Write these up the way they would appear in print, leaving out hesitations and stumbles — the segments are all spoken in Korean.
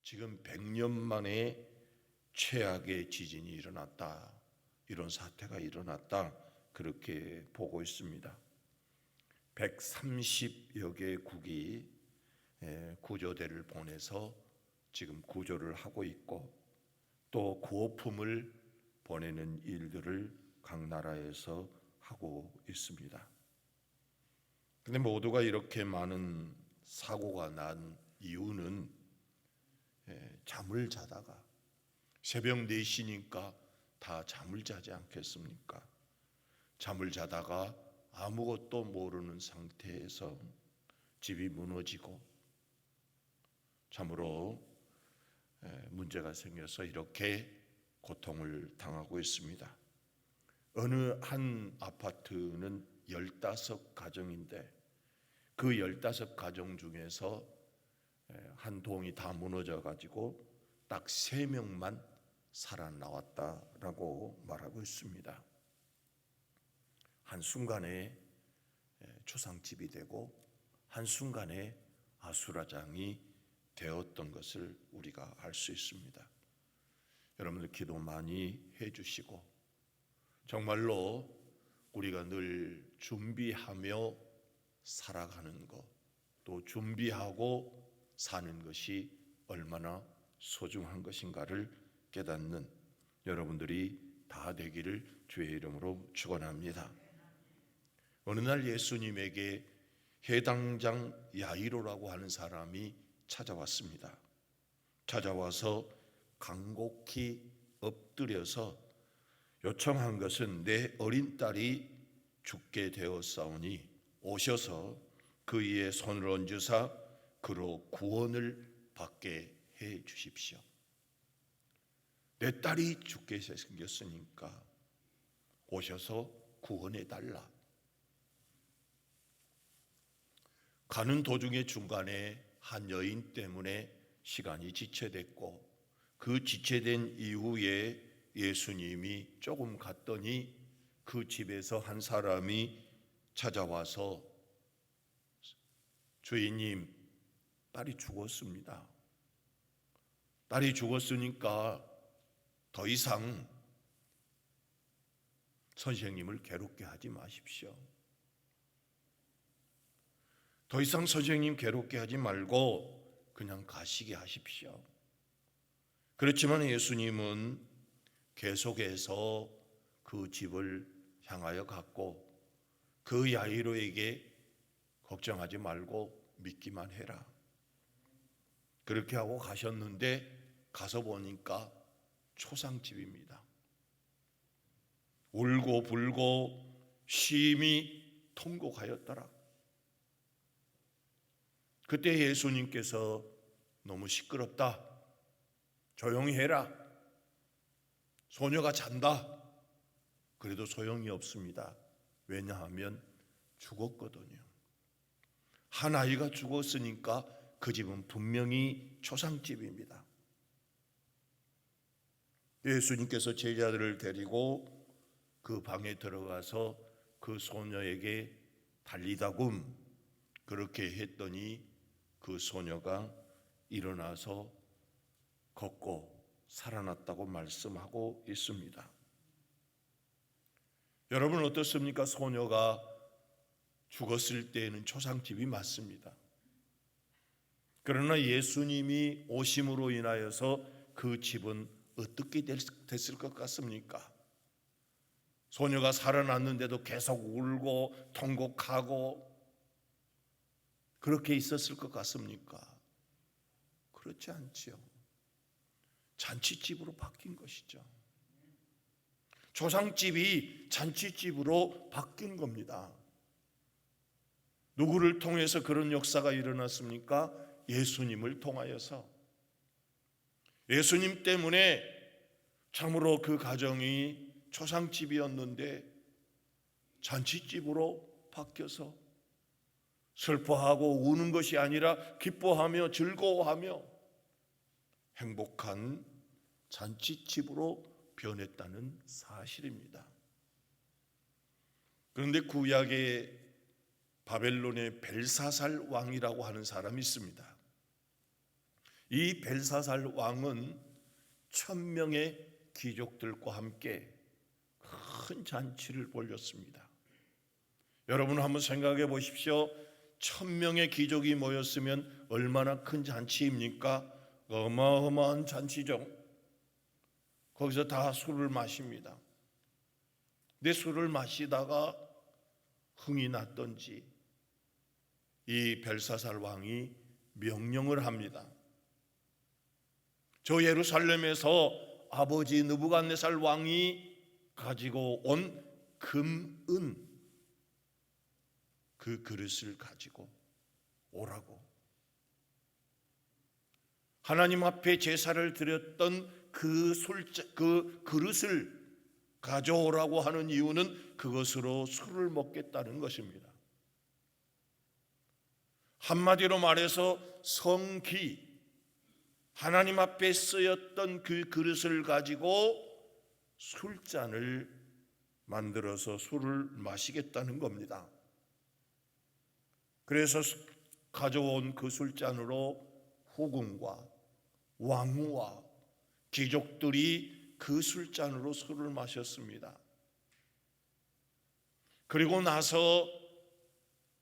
지금 100년 만에 최악의 지진이 일어났다. 이런 사태가 일어났다. 그렇게 보고 있습니다. 130여 개국이 구조대를 보내서 지금 구조를 하고 있고 또 구호품을 보내는 일들을 각 나라에서 하고 있습니다. 그런데 모두가 이렇게 많은 사고가 난 이유는 잠을 자다가 새벽 4시니까 다 잠을 자지 않겠습니까? 잠을 자다가 아무것도 모르는 상태에서 집이 무너지고 참으로 문제가 생겨서 이렇게 고통을 당하고 있습니다. 어느 한 아파트는 15가정인데 그 15가정 중에서 한 동이 다 무너져 가지고 딱 3명만 살아나왔다라고 말하고 있습니다. 한순간에 초상집이 되고 한순간에 아수라장이 되었던 것을 우리가 알 수 있습니다. 여러분들 기도 많이 해주시고 정말로 우리가 늘 준비하며 살아가는 것, 또 준비하고 사는 것이 얼마나 소중한 것인가를 깨닫는 여러분들이 다 되기를 주의 이름으로 축원합니다. 어느 날 예수님에게 해당장 야이로라고 하는 사람이 찾아왔습니다. 찾아와서 간곡히 엎드려서 요청한 것은 내 어린 딸이 죽게 되었사오니 오셔서 그의 손을 얹으사 그로 구원을 받게 해 주십시오. 내 딸이 죽게 생겼으니까 오셔서 구원해 달라. 가는 도중에 중간에 한 여인 때문에 시간이 지체됐고 그 지체된 이후에 예수님이 조금 갔더니 그 집에서 한 사람이 찾아와서 주인님, 딸이 죽었습니다. 딸이 죽었으니까 더 이상 선생님을 괴롭게 하지 마십시오. 더 이상 선생님 괴롭게 하지 말고 그냥 가시게 하십시오. 그렇지만 예수님은 계속해서 그 집을 향하여 갔고 그 야이로에게 걱정하지 말고 믿기만 해라. 그렇게 하고 가셨는데 가서 보니까 초상집입니다. 울고 불고 심히 통곡하였더라. 그때 예수님께서 너무 시끄럽다. 조용히 해라. 소녀가 잔다. 그래도 소용이 없습니다. 왜냐하면 죽었거든요. 한 아이가 죽었으니까 그 집은 분명히 초상집입니다. 예수님께서 제자들을 데리고 그 방에 들어가서 그 소녀에게 달리다굼 그렇게 했더니 그 소녀가 일어나서 걷고 살아났다고 말씀하고 있습니다. 여러분 어떻습니까? 소녀가 죽었을 때에는 초상집이 맞습니다. 그러나 예수님이 오심으로 인하여서 그 집은 어떻게 됐을 것 같습니까? 소녀가 살아났는데도 계속 울고 통곡하고 그렇게 있었을 것 같습니까? 그렇지 않지요. 잔치집으로 바뀐 것이죠. 초상집이 잔치집으로 바뀐 겁니다. 누구를 통해서 그런 역사가 일어났습니까? 예수님을 통하여서. 예수님 때문에 참으로 그 가정이 초상집이었는데 잔치집으로 바뀌어서 슬퍼하고 우는 것이 아니라 기뻐하며 즐거워하며 행복한 잔치집으로 변했다는 사실입니다. 그런데 구약의 바벨론의 벨사살 왕이라고 하는 사람이 있습니다. 이 벨사살 왕은 1000명의 귀족들과 함께 큰 잔치를 벌였습니다. 여러분 한번 생각해 보십시오. 1000명의 귀족이 모였으면 얼마나 큰 잔치입니까? 어마어마한 잔치죠. 거기서 다 술을 마십니다. 근데 술을 마시다가 흥이 났던지 이 벨사살 왕이 명령을 합니다. 저 예루살렘에서 아버지 느부갓네살 왕이 가지고 온 금은 그 그릇을 가지고 오라고. 하나님 앞에 제사를 드렸던 그 그릇을 가져오라고 하는 이유는 그것으로 술을 먹겠다는 것입니다. 한마디로 말해서 성기, 하나님 앞에 쓰였던 그 그릇을 가지고 술잔을 만들어서 술을 마시겠다는 겁니다. 그래서 가져온 그 술잔으로 후궁과 왕후와 귀족들이 그 술잔으로 술을 마셨습니다. 그리고 나서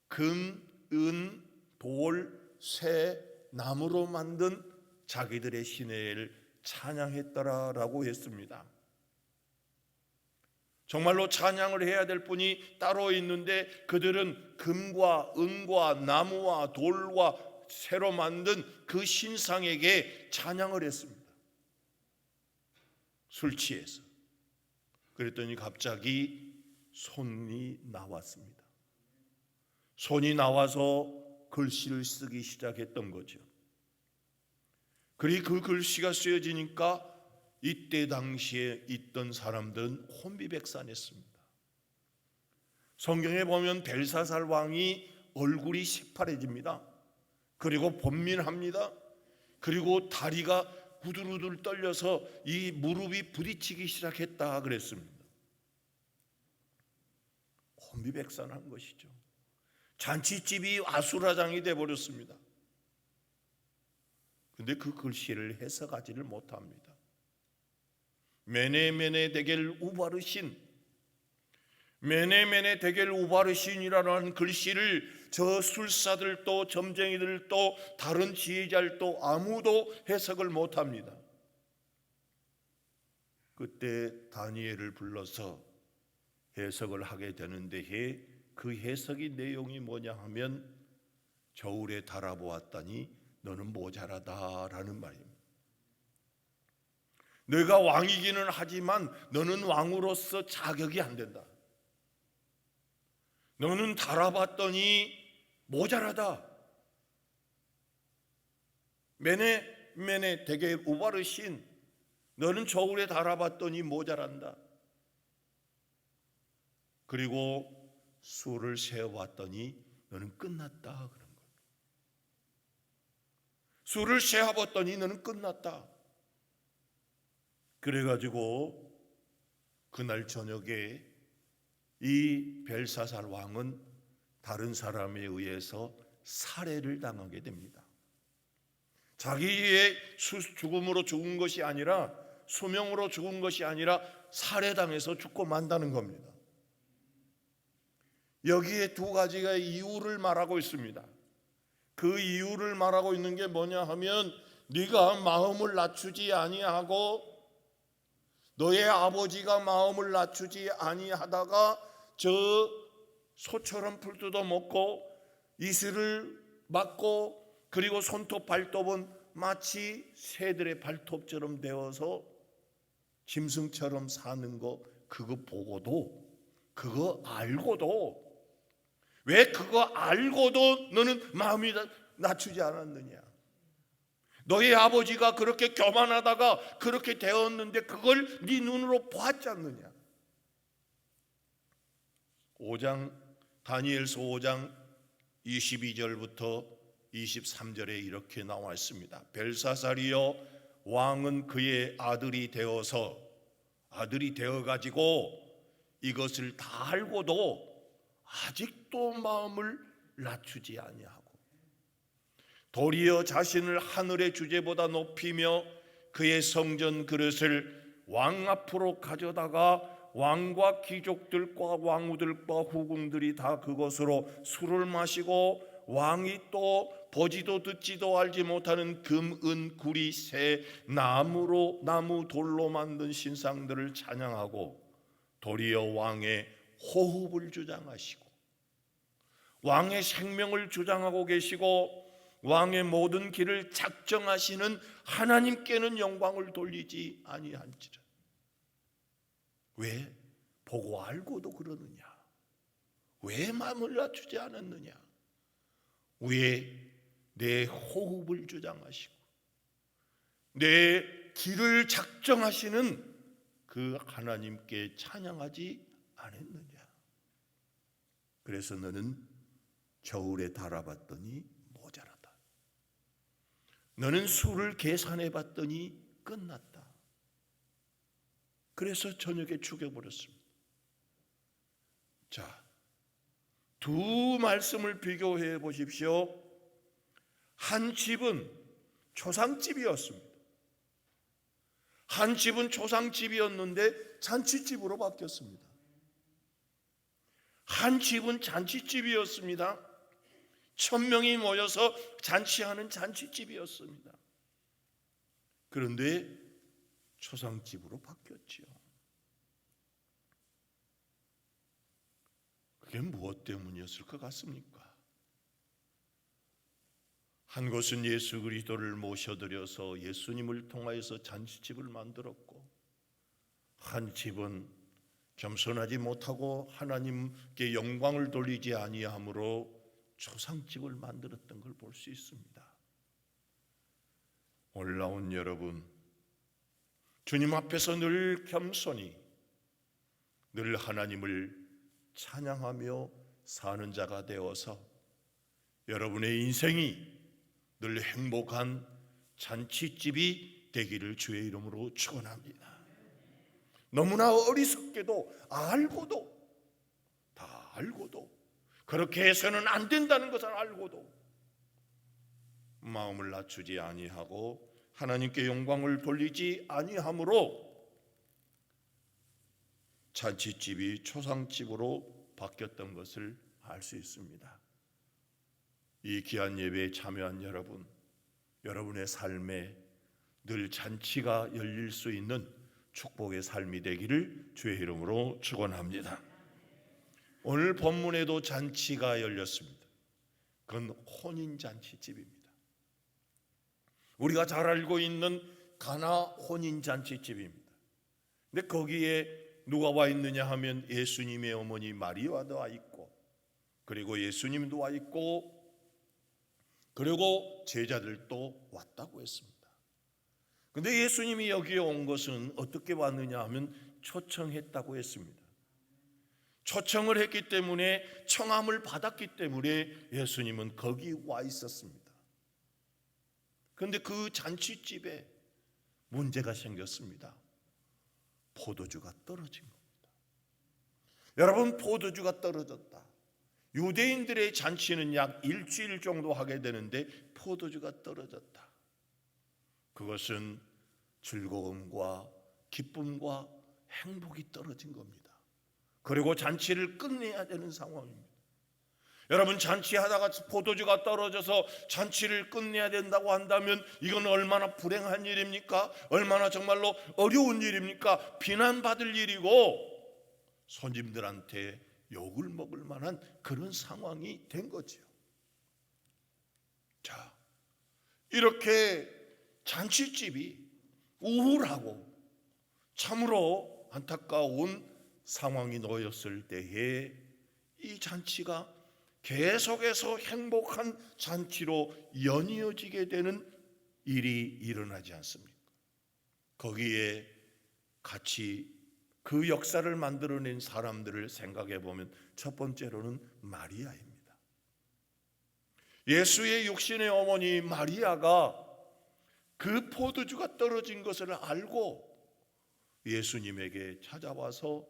금, 은, 돌, 쇠, 나무로 만든 자기들의 신을 찬양했더라라고 했습니다. 정말로 찬양을 해야 될 분이 따로 있는데 그들은 금과 은과 나무와 돌과 새로 만든 그 신상에게 찬양을 했습니다. 술 취해서. 그랬더니 갑자기 손이 나왔습니다. 손이 나와서 글씨를 쓰기 시작했던 거죠. 그리고 그 글씨가 쓰여지니까 이때 당시에 있던 사람들은 혼비백산했습니다. 성경에 보면 벨사살 왕이 얼굴이 새파래집니다. 그리고 번민합니다. 그리고 다리가 후들후들 떨려서 이 무릎이 부딪히기 시작했다 그랬습니다. 혼비백산한 것이죠. 잔치집이 아수라장이 되어버렸습니다. 그런데 그 글씨를 해석하지를 못합니다. 메네메네 데겔 우바르신, 메네메네 데겔 우바르신이라는 글씨를 저 술사들도 점쟁이들도 다른 지혜자들도 아무도 해석을 못합니다. 그때 다니엘을 불러서 해석을 하게 되는데 그 해석의 내용이 뭐냐 하면 저울에 달아보았더니 너는 모자라다라는 말입니다. 내가 왕이기는 하지만 너는 왕으로서 자격이 안 된다. 너는 달아봤더니 모자라다. 메네 되게 우바르신, 너는 저울에 달아봤더니 모자란다. 그리고 수를 세어봤더니 너는 끝났다 그런 거예요. 수를 세어봤더니 너는 끝났다. 그래가지고 그날 저녁에 이 벨사살 왕은 다른 사람에 의해서 살해를 당하게 됩니다. 자기의 죽음으로 죽은 것이 아니라, 수명으로 죽은 것이 아니라 살해당해서 죽고 만다는 겁니다. 여기에 두 가지가 이유를 말하고 있습니다. 그 이유를 말하고 있는 게 뭐냐 하면 네가 마음을 낮추지 아니하고 너의 아버지가 마음을 낮추지 아니하다가 저 소처럼 풀 뜯어 먹고 이슬을 맞고 그리고 손톱 발톱은 마치 새들의 발톱처럼 되어서 짐승처럼 사는 거, 그거 보고도, 그거 알고도, 왜 그거 알고도 너는 마음이 낮추지 않았느냐? 너의 아버지가 그렇게 교만하다가 그렇게 되었는데 그걸 네 눈으로 보았지 않느냐? 5장, 다니엘서 5장 22절부터 23절에 이렇게 나와 있습니다. 벨사살이여, 왕은 그의 아들이 되어가지고 이것을 다 알고도 아직도 마음을 낮추지 아니하고 도리어 자신을 하늘의 주제보다 높이며 그의 성전 그릇을 왕 앞으로 가져다가 왕과 귀족들과 왕후들과 후궁들이 다 그것으로 술을 마시고 왕이 또 보지도 듣지도 알지 못하는 금, 은, 구리, 새, 나무 돌로 만든 신상들을 찬양하고 도리어 왕의 호흡을 주장하시고 왕의 생명을 주장하고 계시고 왕의 모든 길을 작정하시는 하나님께는 영광을 돌리지 아니한지라. 왜? 보고 알고도 그러느냐? 왜 마음을 낮추지 않았느냐? 왜 내 호흡을 주장하시고 내 길을 작정하시는 그 하나님께 찬양하지 않았느냐? 그래서 너는 겨울에 달아봤더니 모자라다. 너는 수를 계산해 봤더니 끝났다. 그래서 저녁에 죽여버렸습니다. 자, 두 말씀을 비교해 보십시오. 한 집은 초상집이었습니다. 한 집은 초상집이었는데 잔치집으로 바뀌었습니다. 한 집은 잔치집이었습니다. 1000명이 모여서 잔치하는 잔치집이었습니다. 그런데 초상집으로 바뀌었지요. 그게 무엇 때문이었을 것 같습니까? 한 곳은 예수 그리스도를 모셔드려서 예수님을 통하여서 잔치집을 만들었고, 한 집은 겸손하지 못하고 하나님께 영광을 돌리지 아니하므로 초상집을 만들었던 걸 볼 수 있습니다. 올라온 여러분, 주님 앞에서 늘 겸손히, 늘 하나님을 찬양하며 사는 자가 되어서 여러분의 인생이 늘 행복한 잔치집이 되기를 주의 이름으로 축원합니다. 너무나 어리석게도 알고도 그렇게 해서는 안 된다는 것을 알고도 마음을 낮추지 아니하고 하나님께 영광을 돌리지 아니하므로 잔치집이 초상집으로 바뀌었던 것을 알 수 있습니다. 이 귀한 예배에 참여한 여러분, 여러분의 삶에 늘 잔치가 열릴 수 있는 축복의 삶이 되기를 주의 이름으로 축원합니다. 오늘 본문에도 잔치가 열렸습니다. 그건 혼인잔치집입니다. 우리가 잘 알고 있는 가나 혼인잔치집입니다. 근데 거기에 누가 와 있느냐 하면 예수님의 어머니 마리아도 와 있고, 그리고 예수님도 와 있고, 그리고 제자들도 왔다고 했습니다. 근데 예수님이 여기에 온 것은 어떻게 왔느냐 하면 초청했다고 했습니다. 초청을 했기 때문에, 청함을 받았기 때문에 예수님은 거기 와 있었습니다. 그런데 그 잔치집에 문제가 생겼습니다. 포도주가 떨어진 겁니다. 여러분, 포도주가 떨어졌다. 유대인들의 잔치는 약 일주일 정도 하게 되는데 포도주가 떨어졌다. 그것은 즐거움과 기쁨과 행복이 떨어진 겁니다. 그리고 잔치를 끝내야 되는 상황입니다. 여러분, 잔치하다가 포도주가 떨어져서 잔치를 끝내야 된다고 한다면 이건 얼마나 불행한 일입니까? 얼마나 정말로 어려운 일입니까? 비난받을 일이고 손님들한테 욕을 먹을 만한 그런 상황이 된 거죠. 자, 이렇게 잔치집이 우울하고 참으로 안타까운 상황이 놓였을 때에 이 잔치가 계속해서 행복한 잔치로 연이어지게 되는 일이 일어나지 않습니까? 거기에 같이 그 역사를 만들어낸 사람들을 생각해 보면 첫 번째로는 마리아입니다. 예수의 육신의 어머니 마리아가 그 포도주가 떨어진 것을 알고 예수님에게 찾아와서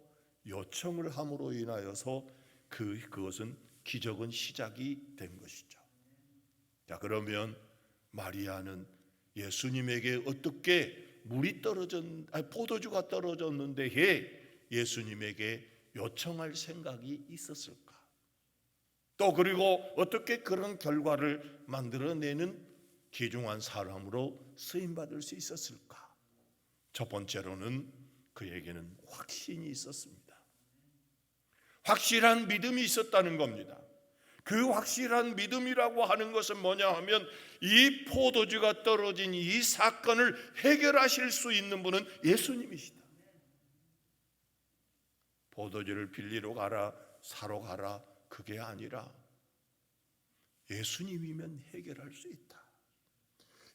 요청을 함으로 인하여서 그것은 기적은 시작이 된 것이죠. 자, 그러면 마리아는 예수님에게 어떻게 포도주가 떨어졌는데 예수님에게 요청할 생각이 있었을까? 또 그리고 어떻게 그런 결과를 만들어내는 귀중한 사람으로 쓰임받을 수 있었을까? 첫 번째로는 그에게는 확신이 있었습니다. 확실한 믿음이 있었다는 겁니다. 그 확실한 믿음이라고 하는 것은 뭐냐 하면 이 포도주가 떨어진 이 사건을 해결하실 수 있는 분은 예수님이시다. 포도주를 빌리러 가라, 사러 가라, 그게 아니라 예수님이면 해결할 수 있다.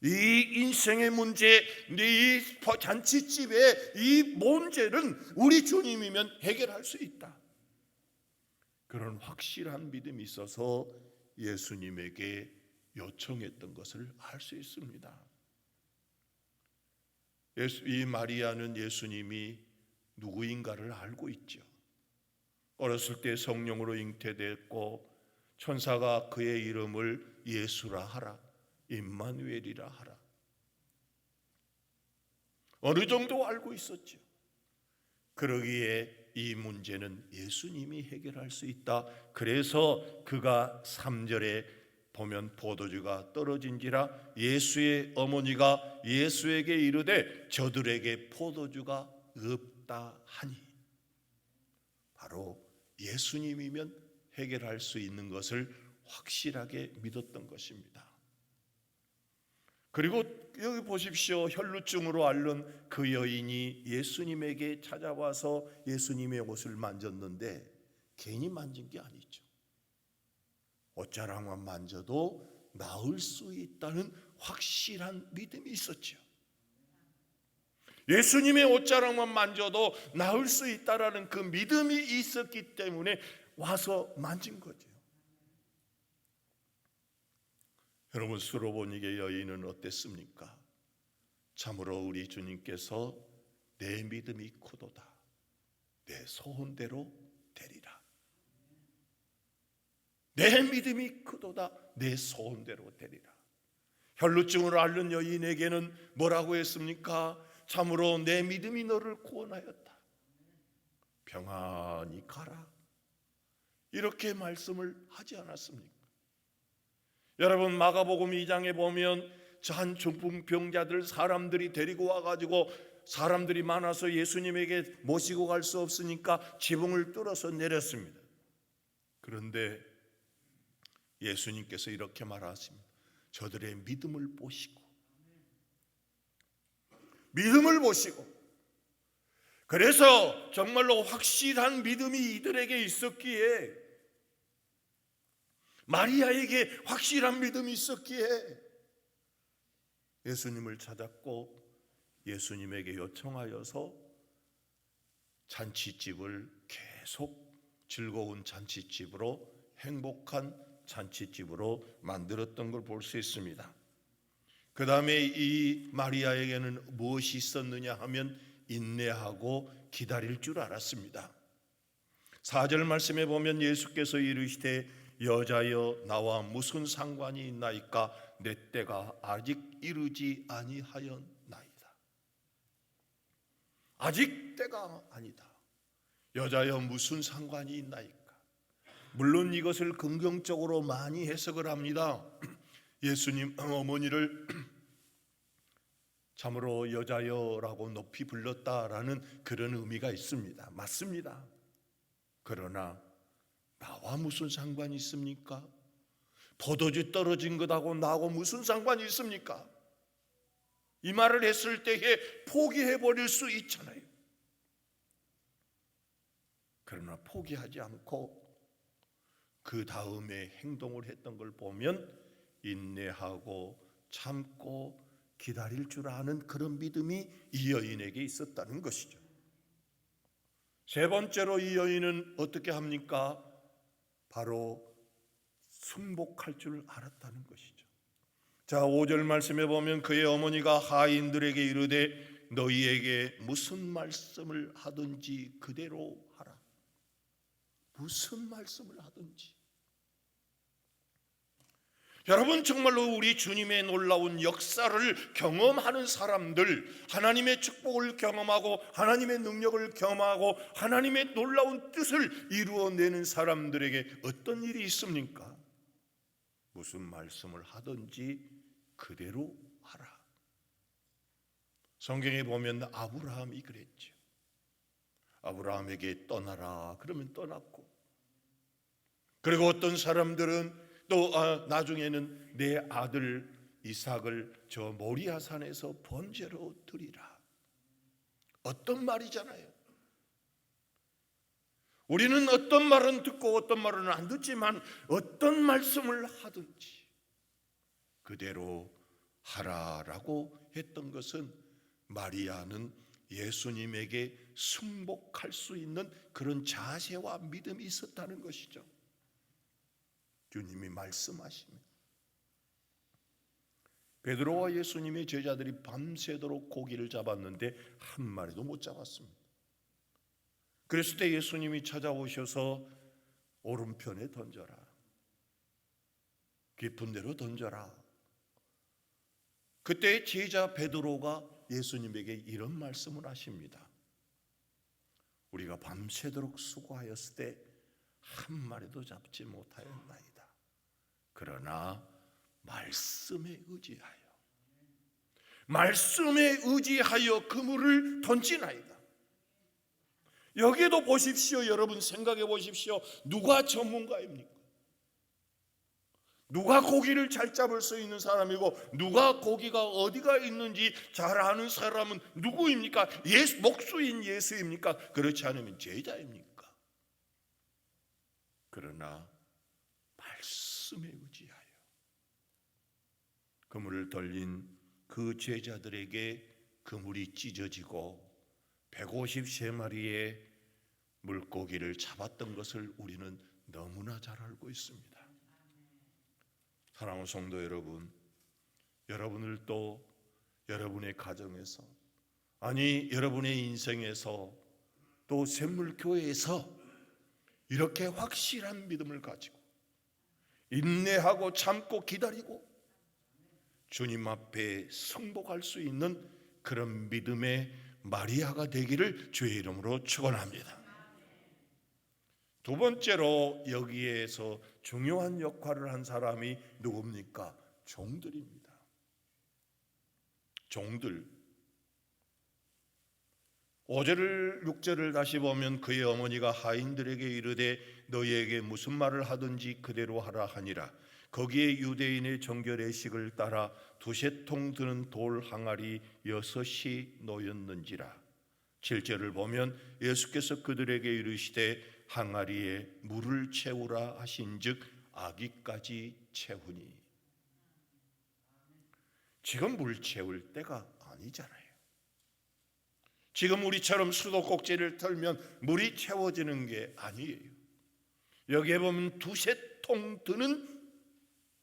이 인생의 문제, 이 잔치집의 이 문제는 우리 주님이면 해결할 수 있다. 그런 확실한 믿음이 있어서 예수님에게 요청했던 것을 알 수 있습니다. 이 마리아는 예수님이 누구인가를 알고 있죠. 어렸을 때 성령으로 잉태됐고 천사가 그의 이름을 예수라 하라, 임마누엘이라 하라. 어느 정도 알고 있었죠. 그러기에 이 문제는 예수님이 해결할 수 있다. 그래서 그가 3절에 보면 포도주가 떨어진지라 예수의 어머니가 예수에게 이르되 저들에게 포도주가 없다 하니, 바로 예수님이면 해결할 수 있는 것을 확실하게 믿었던 것입니다. 그리고 여기 보십시오. 혈루증으로 앓는 그 여인이 예수님에게 찾아와서 예수님의 옷을 만졌는데 괜히 만진 게 아니죠. 옷자락만 만져도 나을 수 있다는 확실한 믿음이 있었죠. 예수님의 옷자락만 만져도 나을 수 있다라는 그 믿음이 있었기 때문에 와서 만진 거죠. 여러분, 수로보니게 여인은 어땠습니까? 참으로 우리 주님께서 내 믿음이 크도다, 내 소원대로 되리라. 내 믿음이 크도다, 내 소원대로 되리라. 혈루증을 앓는 여인에게는 뭐라고 했습니까? 참으로 내 믿음이 너를 구원하였다, 평안히 가라, 이렇게 말씀을 하지 않았습니까? 여러분, 마가복음 2장에 보면 저 한 중풍병자들 사람들이 데리고 와가지고 사람들이 많아서 예수님에게 모시고 갈 수 없으니까 지붕을 뚫어서 내렸습니다. 그런데 예수님께서 이렇게 말하십니다. 저들의 믿음을 보시고, 그래서 정말로 확실한 믿음이 이들에게 있었기에, 마리아에게 확실한 믿음이 있었기에 예수님을 찾았고 예수님에게 요청하여서 잔치집을 계속 즐거운 잔치집으로, 행복한 잔치집으로 만들었던 걸 볼 수 있습니다. 그 다음에 이 마리아에게는 무엇이 있었느냐 하면 인내하고 기다릴 줄 알았습니다. 4절 말씀에 보면 예수께서 이르시되 여자여 나와 무슨 상관이 있나이까, 내 때가 아직 이르지 아니하였나이다. 아직 때가 아니다. 여자여 무슨 상관이 있나이까. 물론 이것을 긍정적으로 많이 해석을 합니다. 예수님 어머니를 참으로 여자여라고 높이 불렀다라는 그런 의미가 있습니다. 맞습니다. 그러나 나와 무슨 상관이 있습니까? 포도주 떨어진 것하고 나하고 무슨 상관이 있습니까? 이 말을 했을 때에 포기해버릴 수 있잖아요. 그러나 포기하지 않고 그 다음에 행동을 했던 걸 보면 인내하고 참고 기다릴 줄 아는 그런 믿음이 이 여인에게 있었다는 것이죠. 세 번째로 이 여인은 어떻게 합니까? 바로 승복할 줄 알았다는 것이죠. 자, 5절 말씀에 보면 그의 어머니가 하인들에게 이르되 너희에게 무슨 말씀을 하든지 그대로 하라. 무슨 말씀을 하든지. 여러분, 정말로 우리 주님의 놀라운 역사를 경험하는 사람들, 하나님의 축복을 경험하고 하나님의 능력을 경험하고 하나님의 놀라운 뜻을 이루어내는 사람들에게 어떤 일이 있습니까? 무슨 말씀을 하든지 그대로 하라. 성경에 보면 아브라함이 그랬죠. 아브라함에게 떠나라 그러면 떠났고, 그리고 어떤 사람들은 또 나중에는 내 아들 이삭을 저 모리아산에서 번제로 드리라. 어떤 말이잖아요. 우리는 어떤 말은 듣고 어떤 말은 안 듣지만 어떤 말씀을 하든지 그대로 하라라고 했던 것은 마리아는 예수님에게 승복할 수 있는 그런 자세와 믿음이 있었다는 것이죠. 주님이 말씀하시면 베드로와 예수님의 제자들이 밤새도록 고기를 잡았는데 한 마리도 못 잡았습니다. 그랬을 때 예수님이 찾아오셔서 오른편에 던져라, 깊은 데로 던져라. 그때 제자 베드로가 예수님에게 이런 말씀을 하십니다. 우리가 밤새도록 수고하였을 때 한 마리도 잡지 못하였나이다. 그러나 말씀에 의지하여 그물을 던지나이다. 여기에도 보십시오. 여러분 생각해 보십시오. 누가 전문가입니까? 누가 고기를 잘 잡을 수 있는 사람이고 누가 고기가 어디가 있는지 잘 아는 사람은 누구입니까? 목수인 예수입니까? 그렇지 않으면 제자입니까? 그러나 말씀에 의지하여 그물을 돌린 그 제자들에게 그물이 찢어지고 153마리의 물고기를 잡았던 것을 우리는 너무나 잘 알고 있습니다. 사랑하는 성도 여러분, 여러분을 또 여러분의 가정에서, 아니 여러분의 인생에서, 또 샘물교회에서 이렇게 확실한 믿음을 가지고 인내하고 참고 기다리고 주님 앞에 승복할 수 있는 그런 믿음의 마리아가 되기를 주의 이름으로 축원합니다. 두 번째로 여기에서 중요한 역할을 한 사람이 누굽니까? 종들입니다. 종들. 5절 6절을 다시 보면 그의 어머니가 하인들에게 이르되 너희에게 무슨 말을 하든지 그대로 하라 하니라. 거기에 유대인의 정결 예식을 따라 두세 통 드는 돌 항아리 6이 놓였는지라. 7절을 보면 예수께서 그들에게 이르시되 항아리에 물을 채우라 하신즉 아기까지 채우니. 지금 물 채울 때가 아니잖아요. 지금 우리처럼 수도꼭지를 털면 물이 채워지는 게 아니에요. 여기에 보면 두세 통 드는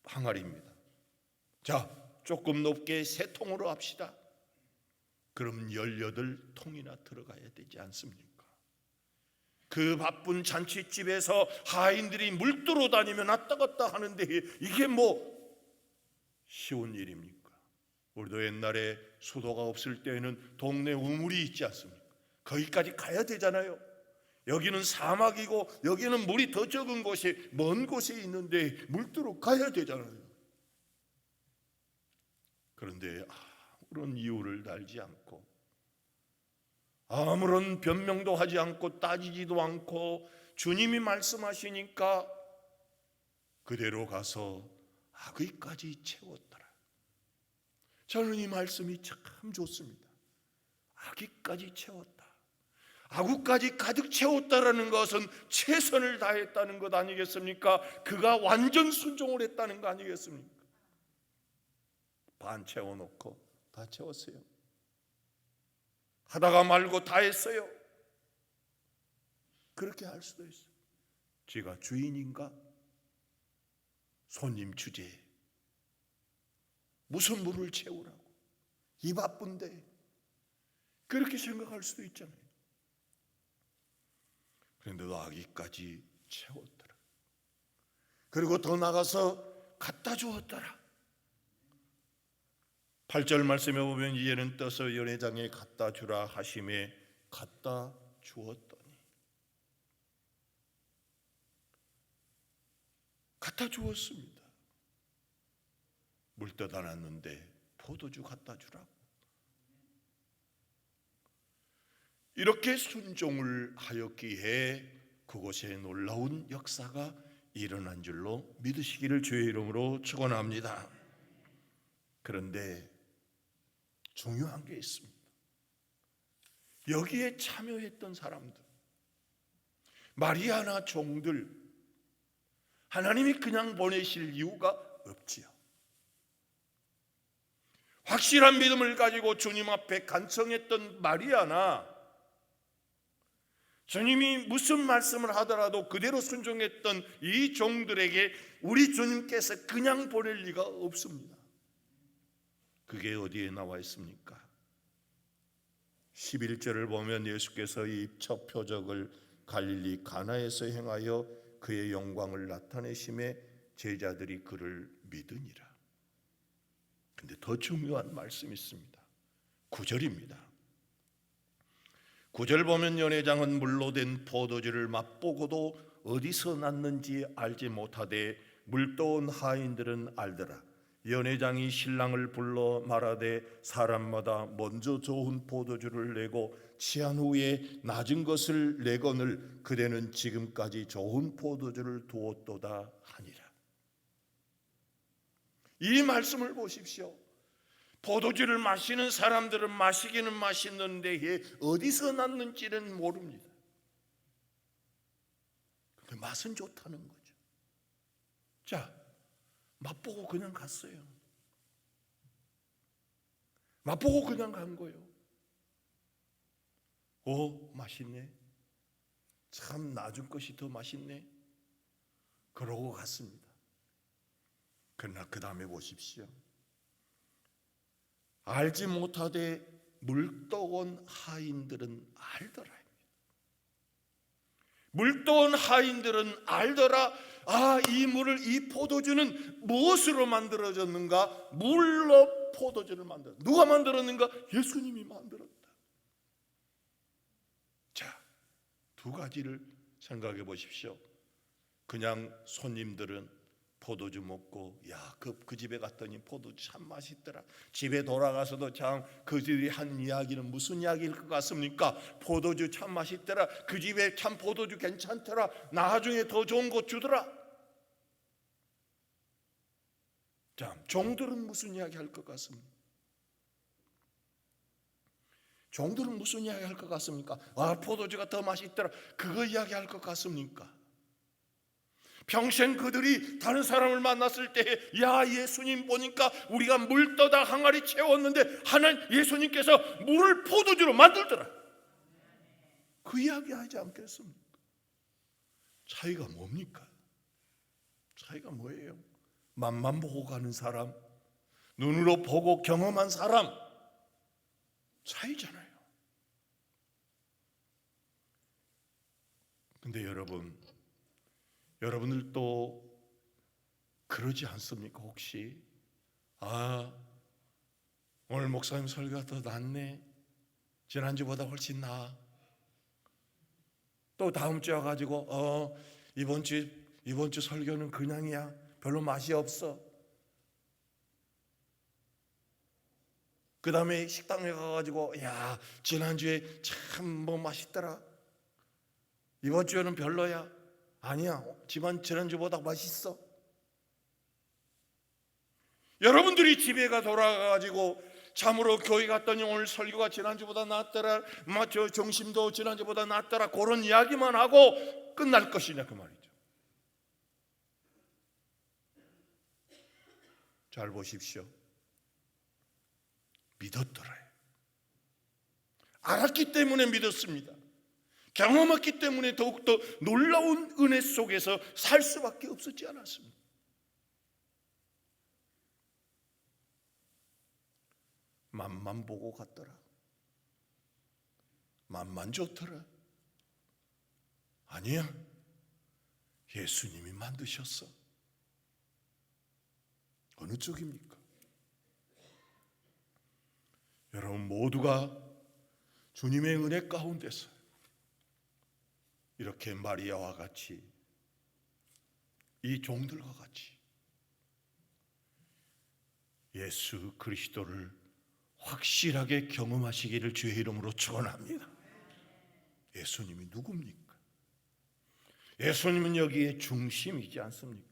항아리입니다. 자, 조금 높게 3통으로 합시다. 그럼 18통이나 들어가야 되지 않습니까? 그 바쁜 잔치집에서 하인들이 물두러 다니면 왔다 갔다 하는데 이게 뭐 쉬운 일입니까? 우리도 옛날에 수도가 없을 때에는 동네 우물이 있지 않습니까? 거기까지 가야 되잖아요. 여기는 사막이고 여기는 물이 더 적은 곳이 먼 곳에 있는데 물두러 가야 되잖아요. 그런데 아무런 이유를 달지 않고 아무런 변명도 하지 않고 따지지도 않고 주님이 말씀하시니까 그대로 가서 아귀까지 채웠더라. 저는 이 말씀이 참 좋습니다. 아귀까지 채웠다. 아구까지 가득 채웠다라는 것은 최선을 다했다는 것 아니겠습니까? 그가 완전 순종을 했다는 거 아니겠습니까? 반 채워놓고 다 채웠어요. 하다가 말고 다 했어요. 그렇게 할 수도 있어요. 제가 주인인가? 손님 주제. 무슨 물을 채우라고? 이 바쁜데. 그렇게 생각할 수도 있잖아요. 그런데도 아기까지 채웠더라. 그리고 더 나가서 갖다 주었더라. 8절 말씀에 보면 이에는 떠서 연회장에 갖다 주라 하심에 갖다 주었더니, 갖다 주었습니다. 물 떠다 놨는데 포도주 갖다 주라고. 이렇게 순종을 하였기에 그곳에 놀라운 역사가 일어난 줄로 믿으시기를 주의 이름으로 축원합니다. 그런데 중요한 게 있습니다. 여기에 참여했던 사람들, 마리아나 종들, 하나님이 그냥 보내실 이유가 없지요. 확실한 믿음을 가지고 주님 앞에 간청했던 마리아나, 주님이 무슨 말씀을 하더라도 그대로 순종했던 이 종들에게 우리 주님께서 그냥 보낼 리가 없습니다. 그게 어디에 나와 있습니까? 11절을 보면 예수께서 이 첫 표적을 갈릴리 가나에서 행하여 그의 영광을 나타내심에 제자들이 그를 믿으니라. 근데 더 중요한 말씀이 있습니다. 9절입니다. 9절 보면 연회장은 물로 된 포도주를 맛보고도 어디서 났는지 알지 못하되 물떠온 하인들은 알더라. 연회장이 신랑을 불러 말하되 사람마다 먼저 좋은 포도주를 내고 취한 후에 낮은 것을 내거늘 그대는 지금까지 좋은 포도주를 두었도다 하니라. 이 말씀을 보십시오. 포도주를 마시는 사람들은 마시기는 맛있는데 어디서 났는지는 모릅니다. 근데 맛은 좋다는 거죠. 자, 맛보고 그냥 갔어요. 맛보고 그냥 간 거예요. 오, 맛있네. 참 낮은 것이 더 맛있네. 그러고 갔습니다. 그러나 그 다음에 보십시오. 알지 못하되 물떠온 하인들은 알더라. 물떠온 하인들은 알더라. 아, 이 물을, 이 포도주는 무엇으로 만들어졌는가? 물로 포도주를 만들었다. 누가 만들었는가? 예수님이 만들었다. 자, 두 가지를 생각해 보십시오. 그냥 손님들은 포도주 먹고, 야, 그 집에 갔더니 포도주 참 맛있더라. 집에 돌아가서도 참 그들이 한 이야기는 무슨 이야기일 것 같습니까? 포도주 참 맛있더라. 그 집에 참 포도주 괜찮더라. 나중에 더 좋은 거 주더라. 자, 종들은 무슨 이야기 할 것 같습니까? 종들은 무슨 이야기 할 것 같습니까? 아, 포도주가 더 맛있더라. 그거 이야기 할 것 같습니까? 평생 그들이 다른 사람을 만났을 때, 야, 예수님 보니까 우리가 물 떠다 항아리 채웠는데 하나님 예수님께서 물을 포도주로 만들더라. 그 이야기 하지 않겠습니까? 차이가 뭡니까? 차이가 뭐예요? 맛만 보고 가는 사람, 눈으로 보고 경험한 사람, 차이잖아요. 근데 여러분들도 그러지 않습니까? 혹시 오늘 목사님 설교가 더 낫네, 지난주보다 훨씬 나아. 또 다음 주에 와가지고 이번 주 설교는 그냥이야, 별로 맛이 없어. 그 다음에 식당에 가가지고, 야, 지난주에 참 맛있더라. 이번 주에는 별로야. 아니야, 지난주보다 맛있어. 여러분들이 집에가 돌아가가지고 참으로 교회 갔더니 오늘 설교가 지난주보다 낫더라, 저 중심도 지난주보다 낫더라, 그런 이야기만 하고 끝날 것이냐 그 말이죠. 잘 보십시오. 믿었더라요. 알았기 때문에 믿었습니다. 경험했기 때문에 더욱더 놀라운 은혜 속에서 살 수밖에 없었지 않았습니다. 맛만 보고 갔더라. 맛만 좋더라. 아니야, 예수님이 만드셨어. 어느 쪽입니까? 여러분 모두가 주님의 은혜 가운데서 이렇게 마리아와 같이, 이 종들과 같이 예수 그리스도를 확실하게 경험하시기를 주의 이름으로 축원합니다. 예수님이 누굽니까? 예수님은 여기에 중심이지 않습니까?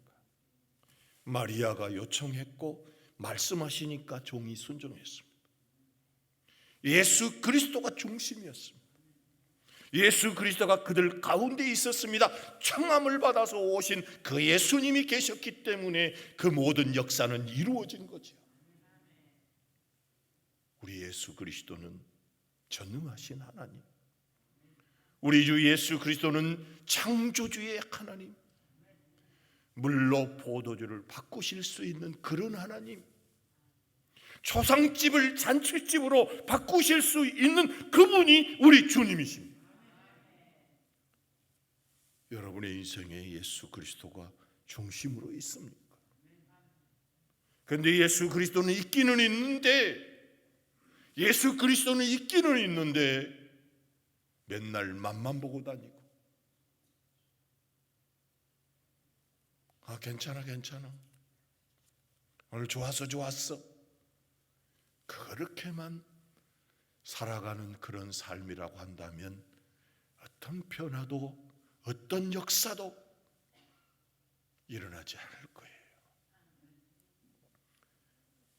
마리아가 요청했고 말씀하시니까 종이 순종했습니다. 예수 그리스도가 중심이었습니다. 예수 그리스도가 그들 가운데 있었습니다. 청함을 받아서 오신 그 예수님이 계셨기 때문에 그 모든 역사는 이루어진 거죠. 우리 예수 그리스도는 전능하신 하나님, 우리 주 예수 그리스도는 창조주의 하나님, 물로 포도주를 바꾸실 수 있는 그런 하나님, 초상집을 잔치집으로 바꾸실 수 있는 그분이 우리 주님이십니다. 여러분의 인생에 예수 그리스도가 중심으로 있습니까? 그런데 예수 그리스도는 있기는 있는데, 예수 그리스도는 있기는 있는데 맨날 맛만 보고 다니고, 괜찮아 오늘 좋았어 그렇게만 살아가는 그런 삶이라고 한다면 어떤 변화도 어떤 역사도 일어나지 않을 거예요.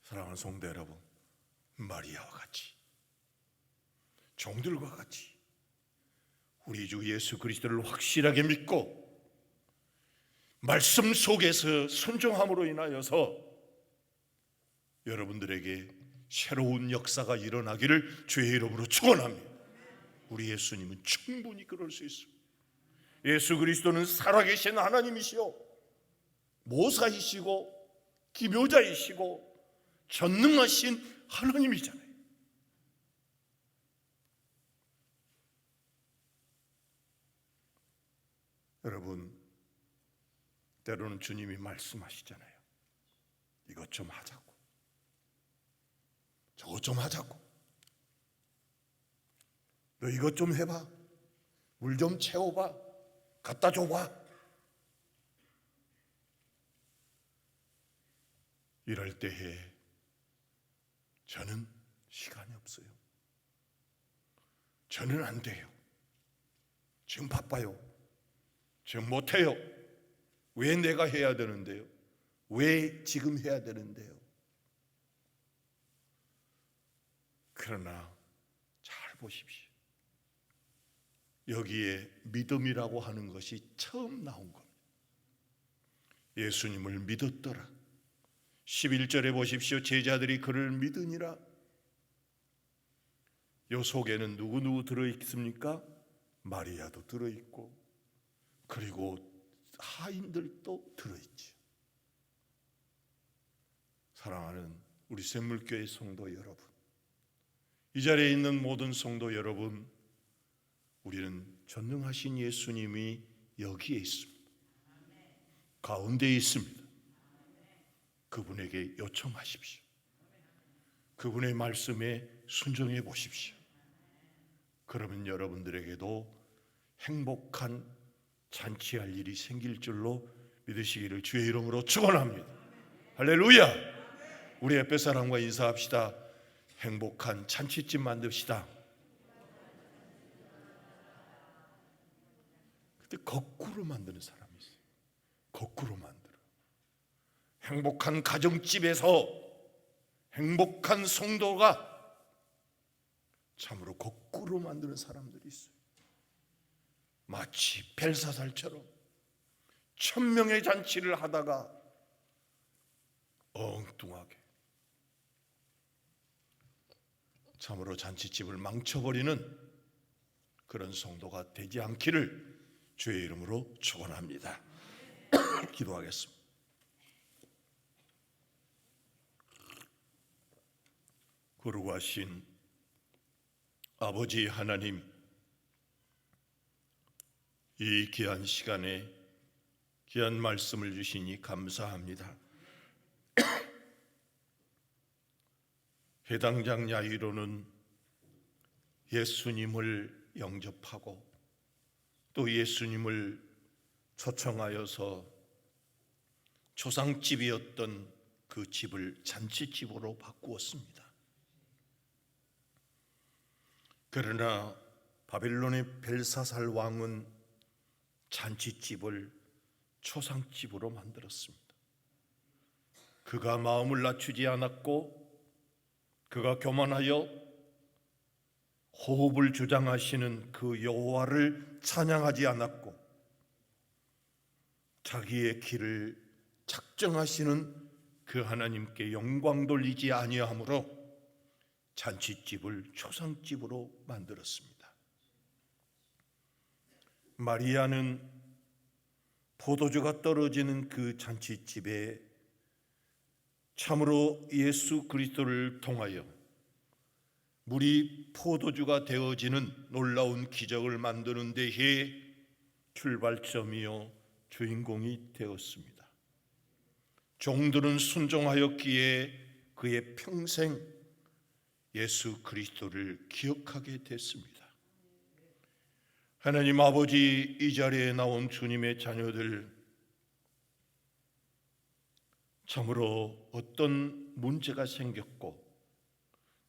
사랑하는 성도 여러분, 마리아와 같이, 종들과 같이 우리 주 예수 그리스도를 확실하게 믿고 말씀 속에서 순종함으로 인하여서 여러분들에게 새로운 역사가 일어나기를 주의 이름으로 축원합니다. 우리 예수님은 충분히 그럴 수 있습니다. 예수 그리스도는 살아계신 하나님이시요 모사이시고 기묘자이시고 전능하신 하나님이잖아요. 여러분, 때로는 주님이 말씀하시잖아요. 이것 좀 하자고, 저것 좀 하자고, 너 이것 좀 해봐, 물 좀 채워봐, 갖다 줘봐. 이럴 때에 저는 시간이 없어요. 저는 안 돼요. 지금 바빠요. 지금 못해요. 왜 내가 해야 되는데요? 왜 지금 해야 되는데요? 그러나 잘 보십시오. 여기에 믿음이라고 하는 것이 처음 나온 겁니다. 예수님을 믿었더라. 11절에 보십시오. 제자들이 그를 믿으니라. 요 속에는 누구 들어있습니까? 마리아도 들어있고, 그리고 하인들도 들어있죠. 사랑하는 우리 샘물교회 성도 여러분, 이 자리에 있는 모든 성도 여러분, 우리는 전능하신 예수님이 여기에 있습니다. 가운데에 있습니다. 그분에게 요청하십시오. 그분의 말씀에 순종해 보십시오. 그러면 여러분들에게도 행복한 잔치할 일이 생길 줄로 믿으시기를 주의 이름으로 축원합니다. 할렐루야. 우리 옆에 사람과 인사합시다. 행복한 잔치집 만듭시다. 근데 거꾸로 만드는 사람이 있어요. 거꾸로 만들어. 행복한 가정집에서 행복한 성도가 참으로 거꾸로 만드는 사람들이 있어요. 마치 벨사살처럼 1000명의 잔치를 하다가 엉뚱하게 참으로 잔치집을 망쳐버리는 그런 성도가 되지 않기를 주의 이름으로 축원합니다. 기도하겠습니다. 거룩하신 아버지 하나님, 이 귀한 시간에 귀한 말씀을 주시니 감사합니다. 해당장 야이로는 예수님을 영접하고 또 예수님을 초청하여서 조상집이었던 그 집을 잔치집으로 바꾸었습니다. 그러나 바빌론의 벨사살 왕은 잔치집을 초상집으로 만들었습니다. 그가 마음을 낮추지 않았고 그가 교만하여 호흡을 주장하시는 그 여호와를 찬양하지 않았고 자기의 길을 작정하시는 그 하나님께 영광 돌리지 아니하므로 잔치집을 초상집으로 만들었습니다. 마리아는 포도주가 떨어지는 그 잔치집에 참으로 예수 그리스도를 통하여 물이 포도주가 되어지는 놀라운 기적을 만드는 데에 출발점이요 주인공이 되었습니다. 종들은 순종하였기에 그의 평생 예수 그리스도를 기억하게 됐습니다. 하나님 아버지, 이 자리에 나온 주님의 자녀들, 참으로 어떤 문제가 생겼고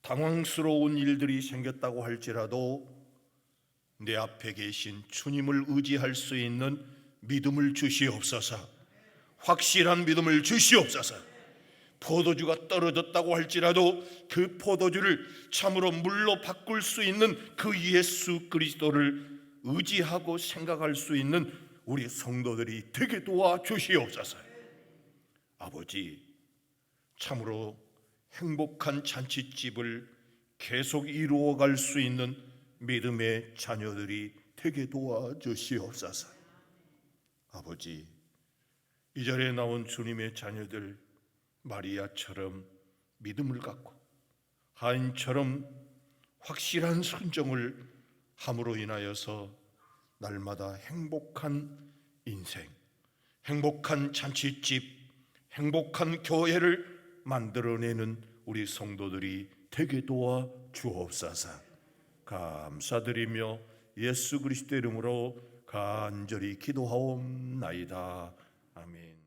당황스러운 일들이 생겼다고 할지라도 내 앞에 계신 주님을 의지할 수 있는 믿음을 주시옵소서. 확실한 믿음을 주시옵소서. 포도주가 떨어졌다고 할지라도 그 포도주를 참으로 물로 바꿀 수 있는 그 예수 그리스도를 의지하고 생각할 수 있는 우리 성도들이 되게 도와 주시옵소서. 아버지, 참으로 행복한 잔치집을 계속 이루어갈 수 있는 믿음의 자녀들이 되게 도와 주시옵소서. 아버지, 이 자리에 나온 주님의 자녀들, 마리아처럼 믿음을 갖고 하인처럼 확실한 순종을 함으로 인하여서 날마다 행복한 인생, 행복한 잔치집, 행복한 교회를 만들어내는 우리 성도들이 되게 도와 주옵소서. 감사드리며 예수 그리스도 이름으로 간절히 기도하옵나이다. 아멘.